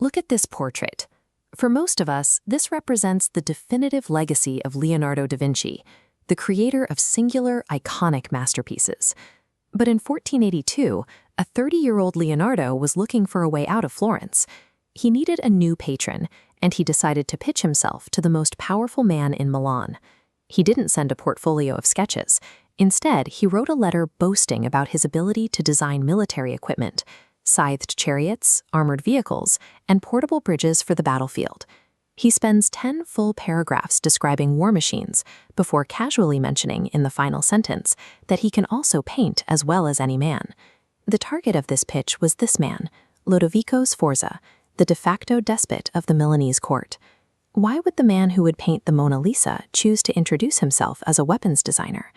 Look at this portrait. For most of us, this represents the definitive legacy of Leonardo da Vinci, the creator of singular, iconic masterpieces. But in 1482, a 30-year-old Leonardo was looking for a way out of Florence. He needed a new patron, and he decided to pitch himself to the most powerful man in Milan. He didn't send a portfolio of sketches. Instead, he wrote a letter boasting about his ability to design military equipment, scythed chariots, armored vehicles, and portable bridges for the battlefield. He spends 10 full paragraphs describing war machines before casually mentioning in the final sentence that he can also paint as well as any man. The target of this pitch was this man, Lodovico Sforza, the de facto despot of the Milanese court. Why would the man who would paint the Mona Lisa choose to introduce himself as a weapons designer?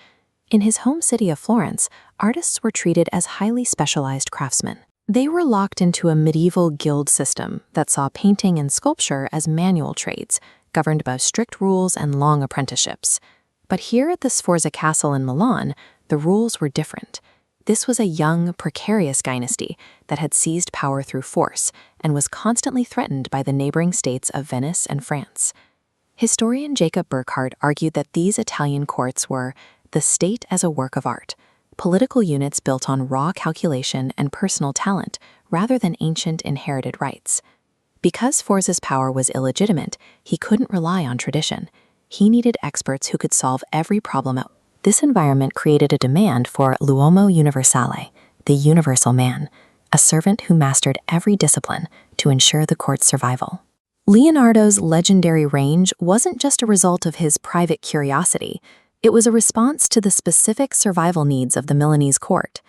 In his home city of Florence, artists were treated as highly specialized craftsmen. They were locked into a medieval guild system that saw painting and sculpture as manual trades, governed by strict rules and long apprenticeships. But here at the Sforza Castle in Milan, the rules were different. This was a young, precarious dynasty that had seized power through force and was constantly threatened by the neighboring states of Venice and France. Historian Jacob Burckhardt argued that these Italian courts were the state as a work of art, political units built on raw calculation and personal talent rather than ancient inherited rights. Because Sforza's power was illegitimate, he couldn't rely on tradition. He needed experts who could solve every problem. This environment created a demand for l'uomo universale, the universal man, a servant who mastered every discipline to ensure the court's survival. Leonardo's legendary range wasn't just a result of his private curiosity. It was a response to the specific survival needs of the Milanese court.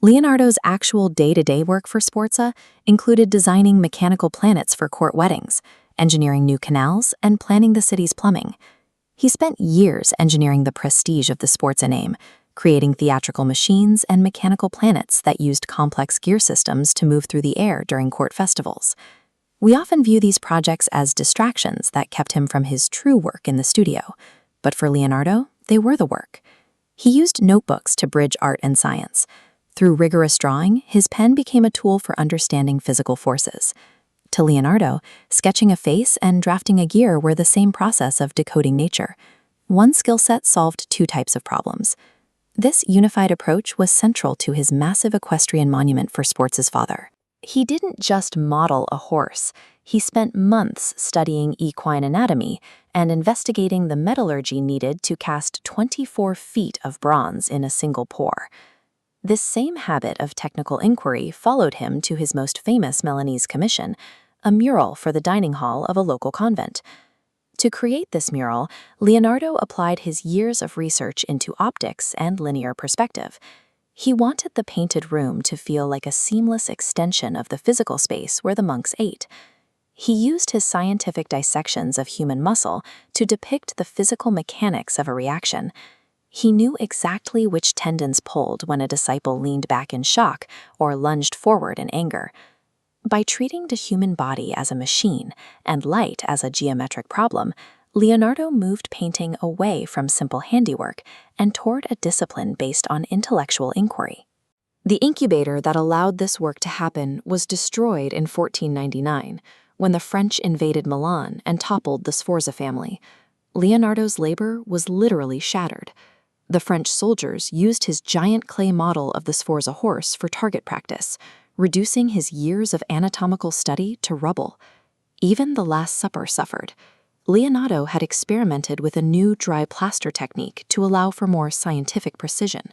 Leonardo's actual day-to-day work for Sforza included designing mechanical planets for court weddings, engineering new canals, and planning the city's plumbing. He spent years engineering the prestige of the Sforza name, creating theatrical machines and mechanical planets that used complex gear systems to move through the air during court festivals. We often view these projects as distractions that kept him from his true work in the studio, but for Leonardo, they were the work. He used notebooks to bridge art and science. Through rigorous drawing, his pen became a tool for understanding physical forces. To Leonardo, sketching a face and drafting a gear were the same process of decoding nature. One skill set solved two types of problems. This unified approach was central to his massive equestrian monument for Sforza's father. He didn't just model a horse. He spent months studying equine anatomy and investigating the metallurgy needed to cast 24 feet of bronze in a single pour. This same habit of technical inquiry followed him to his most famous Milanese commission, a mural for the dining hall of a local convent. To create this mural, Leonardo applied his years of research into optics and linear perspective. He wanted the painted room to feel like a seamless extension of the physical space where the monks ate. He used his scientific dissections of human muscle to depict the physical mechanics of a reaction. He knew exactly which tendons pulled when a disciple leaned back in shock or lunged forward in anger. By treating the human body as a machine and light as a geometric problem, Leonardo moved painting away from simple handiwork and toward a discipline based on intellectual inquiry. The incubator that allowed this work to happen was destroyed in 1499, when the French invaded Milan and toppled the Sforza family. Leonardo's labor was literally shattered. The French soldiers used his giant clay model of the Sforza horse for target practice, reducing his years of anatomical study to rubble. Even the Last Supper suffered. Leonardo had experimented with a new dry plaster technique to allow for more scientific precision,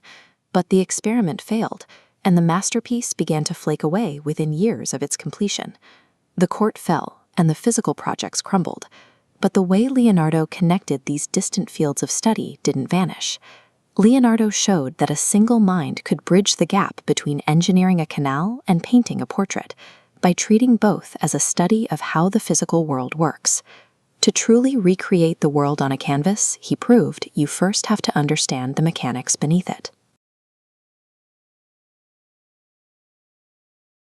but the experiment failed, and the masterpiece began to flake away within years of its completion. The court fell, and the physical projects crumbled, but the way Leonardo connected these distant fields of study didn't vanish. Leonardo showed that a single mind could bridge the gap between engineering a canal and painting a portrait, by treating both as a study of how the physical world works. To truly recreate the world on a canvas, he proved you first have to understand the mechanics beneath it.